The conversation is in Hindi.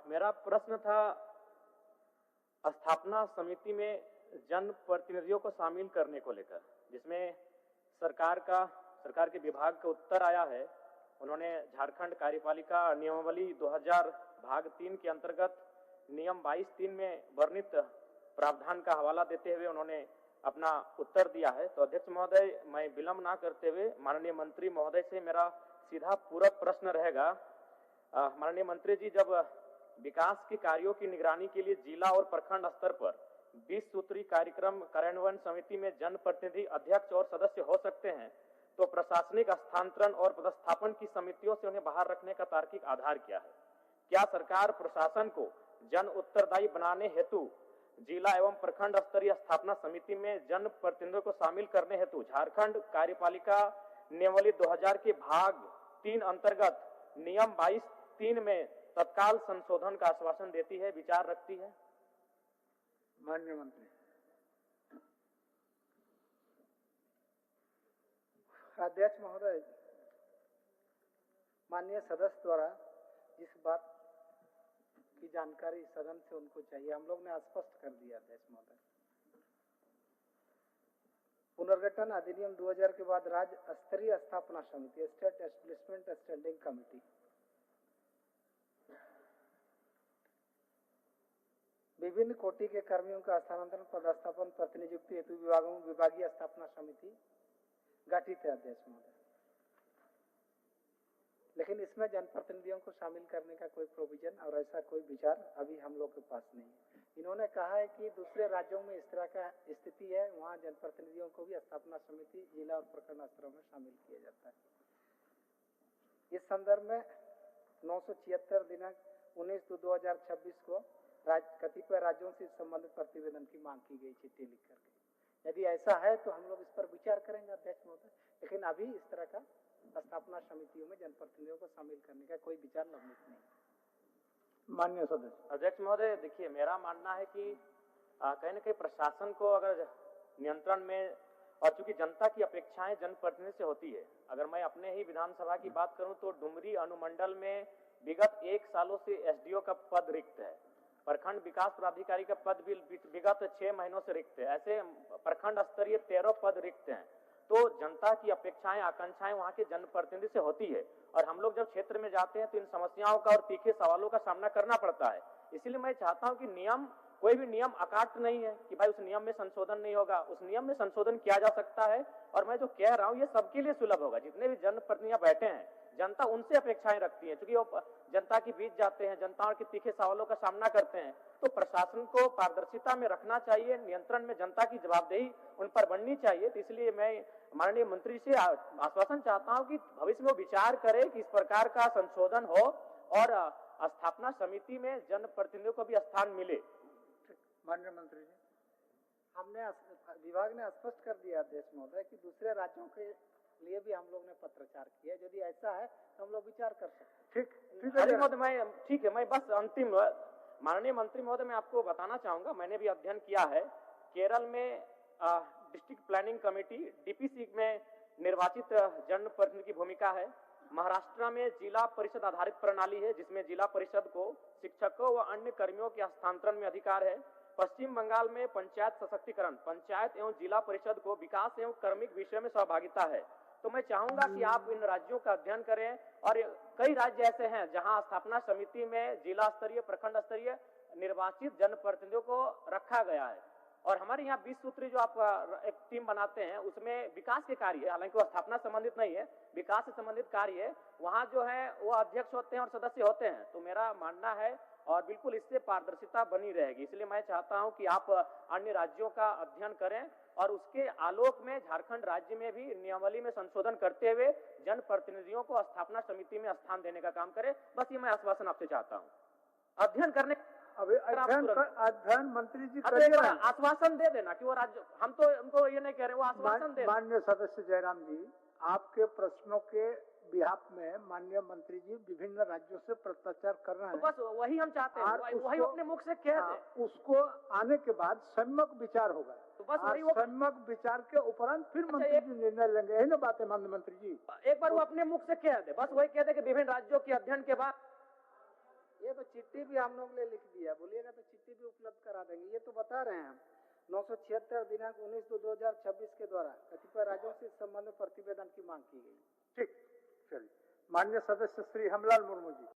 मेरा प्रश्न था स्थापना समिति में जन प्रतिनिधियों को शामिल करने को लेकर, जिसमें सरकार के विभाग का उत्तर आया है। उन्होंने झारखंड कार्यपालिका नियमावली 2000 भाग 3 के अंतर्गत नियम 22(3) में वर्णित प्रावधान का हवाला देते हुए उन्होंने अपना उत्तर दिया है। तो अध्यक्ष महोदय, मैं विलंब ना करते हुए माननीय मंत्री महोदय से मेरा सीधा पूरक प्रश्न रहेगा। माननीय मंत्री जी, जब विकास के कार्यों की निगरानी के लिए जिला और प्रखंड स्तर पर 20 सूत्री कार्यक्रम कार्यान्वयन समिति में जनप्रतिनिधि अध्यक्ष और सदस्य हो सकते हैं, तो प्रशासनिक हस्तांतरण और पदस्थापन की समितियों से उन्हें बाहर रखने का तार्किक आधार क्या है? क्या सरकार प्रशासन को जन उत्तरदायी बनाने हेतु जिला एवं प्रखंड स्तरीय स्थापना समिति में जन प्रतिनिधियों को शामिल करने हेतु झारखंड कार्यपालिका नियमावली 2000 के भाग 3 अंतर्गत नियम 22(3) में तत्काल संशोधन का आश्वासन देती है, विचार रखती है? माननीय मंत्री। अध्यक्ष महोदय, माननीय सदस्य द्वारा जिस बात की जानकारी सदन से उनको चाहिए, हम लोग ने स्पष्ट कर दिया। अध्यक्ष महोदय, पुनर्गठन अधिनियम 2000 के बाद राज्य स्तरीय स्थापना समिति, स्टेट एस्टेब्लिशमेंट स्टैंडिंग कमेटी, विभिन्न कोटि के कर्मियों का स्थानांतरण पदस्थापन प्रतिनियुक्ति हेतु विभागों में विभागीय स्थापना समिति गठित है। अध्यक्ष महोदय, लेकिन इसमें जनप्रतिनिधियों को शामिल करने का कोई प्रोविजन और ऐसा कोई विचार अभी हम लोग के पास नहीं है। इन्होंने कहा है कि दूसरे राज्यों में इस तरह का स्थिति है, वहां जनप्रतिनिधियों को भी स्थापना समिति जिला और प्रखंड स्तरों में शामिल किया जाता है। इस संदर्भ में 976 दिनांक 19/2/2026 को कतिपय राज्यों से संबंधित प्रतिवेदन की मांग की गई, चिट्ठी लिख करके। यदि ऐसा है तो हम लोग इस पर विचार करेंगे अध्यक्ष महोदय, लेकिन अभी इस तरह का स्थापना समितियों में जनप्रतिनिधियों को शामिल करने का कोई विचार लंबित नहीं। माननीय सदस्य। अध्यक्ष महोदय, देखिए, मेरा मानना है कि कहीं न कहीं प्रशासन को अगर नियंत्रण में, और चूंकि जनता की अपेक्षाएं जनप्रतिनिधि से होती है, अगर मैं अपने ही विधानसभा की बात करूं तो डुमरी अनुमंडल में विगत 1 सालों से एसडीओ का पद रिक्त है, प्रखंड विकास प्राधिकारी का पद भी विगत 6 महीनों से रिक्त है, ऐसे प्रखंड स्तरीय 13 पद रिक्त हैं। तो जनता की अपेक्षाएं आकांक्षाएं वहां के जनप्रतिनिधि से होती है, और हम लोग जब क्षेत्र में जाते हैं तो इन समस्याओं का और तीखे सवालों का सामना करना पड़ता है। इसलिए मैं चाहता हूं कि कोई भी नियम अकाट नहीं है कि भाई उस नियम में संशोधन नहीं होगा, उस नियम में संशोधन किया जा सकता है। और मैं जो कह रहा हूं ये सबके लिए सुलभ होगा, जितने भी जनप्रतिनिधि बैठे हैं, जनता उनसे अपेक्षाएं रखती है, क्योंकि वो जनता के बीच जाते हैं, जनता के तीखे सवालों का सामना करते हैं। तो प्रशासन को पारदर्शिता में रखना चाहिए, नियंत्रण में जनता की जवाबदेही उन पर बननी चाहिए। तो इसलिए मैं माननीय मंत्री से आश्वासन चाहता हूं कि भविष्य में विचार करें कि इस प्रकार का संशोधन हो और स्थापना समिति में जनप्रतिनिधियों को भी स्थान मिले। माननीय मंत्री जी, हमने विभाग ने स्पष्ट कर दिया अध्यक्ष महोदय कि दूसरे राज्यों के लिए भी हम लोग ने पत्राचार किया, यदि ऐसा है तो हम लोग विचार कर सकते हैं। ठीक है, मैं बस अंतिम, माननीय मंत्री महोदय, मैं आपको बताना चाहूंगा, मैंने भी अध्ययन किया है। केरल में डिस्ट्रिक्ट प्लानिंग कमेटी डीपीसी में निर्वाचित जनप्रतिनिधि की भूमिका है। महाराष्ट्र में जिला परिषद आधारित प्रणाली है, जिसमें जिला परिषद को शिक्षकों व अन्य कर्मियों के हस्तांतरण में अधिकार है। पश्चिम बंगाल में पंचायत सशक्तिकरण, पंचायत एवं जिला परिषद को विकास एवं कर्मिक विषय में सहभागिता है। तो मैं चाहूंगा कि आप इन राज्यों का अध्ययन करें, और कई राज्य ऐसे हैं जहां स्थापना समिति में जिला स्तरीय, प्रखंड स्तरीय निर्वाचित जनप्रतिनिधियों को रखा गया है। और हमारे यहाँ 20 सूत्री जो आप एक टीम बनाते हैं, उसमें विकास के कार्य, हालांकि वो स्थापना संबंधित नहीं है, विकास से संबंधित कार्य है, वहां जो है वो अध्यक्ष होते हैं और सदस्य होते हैं। तो मेरा मानना है, और बिल्कुल इससे पारदर्शिता बनी रहेगी। इसलिए मैं चाहता हूं कि आप अन्य राज्यों का अध्ययन करें और उसके आलोक में झारखंड राज्य में भी नियमावली में संशोधन करते हुए जनप्रतिनिधियों को स्थापना समिति में स्थान देने का काम करें। बस ये मैं आश्वासन आपसे चाहता हूँ। अध्ययन करने, अध्ययन मंत्री जी आश्वासन दे देना कि वो राज्य, हम तो उनको ये नहीं कह रहे, वो आश्वासन दे। माननीय सदस्य जयराम जी, आपके प्रश्नों के बिहाफ में माननीय मंत्री जी विभिन्न राज्यों से पत्राचार कर रहे हैं। तो बस वही हम चाहते हैं, वही अपने मुख से कह दे। उसको आने के बाद सम्यक विचार होगा, तो बस वही सम्यक विचार के उपरांत फिर मंत्री जी निर्णय लेंगे। यही ना बात है माननीय मंत्री जी। एक बार वो अपने मुख से कह दे, बस वही कह दे कि विभिन्न राज्यों के अध्ययन के बाद। ये तो तो चिट्ठी भी हम लोग ने लिख दिया, बोलिएगा तो चिट्ठी भी उपलब्ध करा देंगे। ये तो बता रहे हैं हम 976 दिनांक 19/2/2026 के द्वारा कतिपय राज्यों से इस संबंध में प्रतिवेदन की मांग की गई। ठीक, चलिए। माननीय सदस्य श्री हमलाल मुर्मू जी।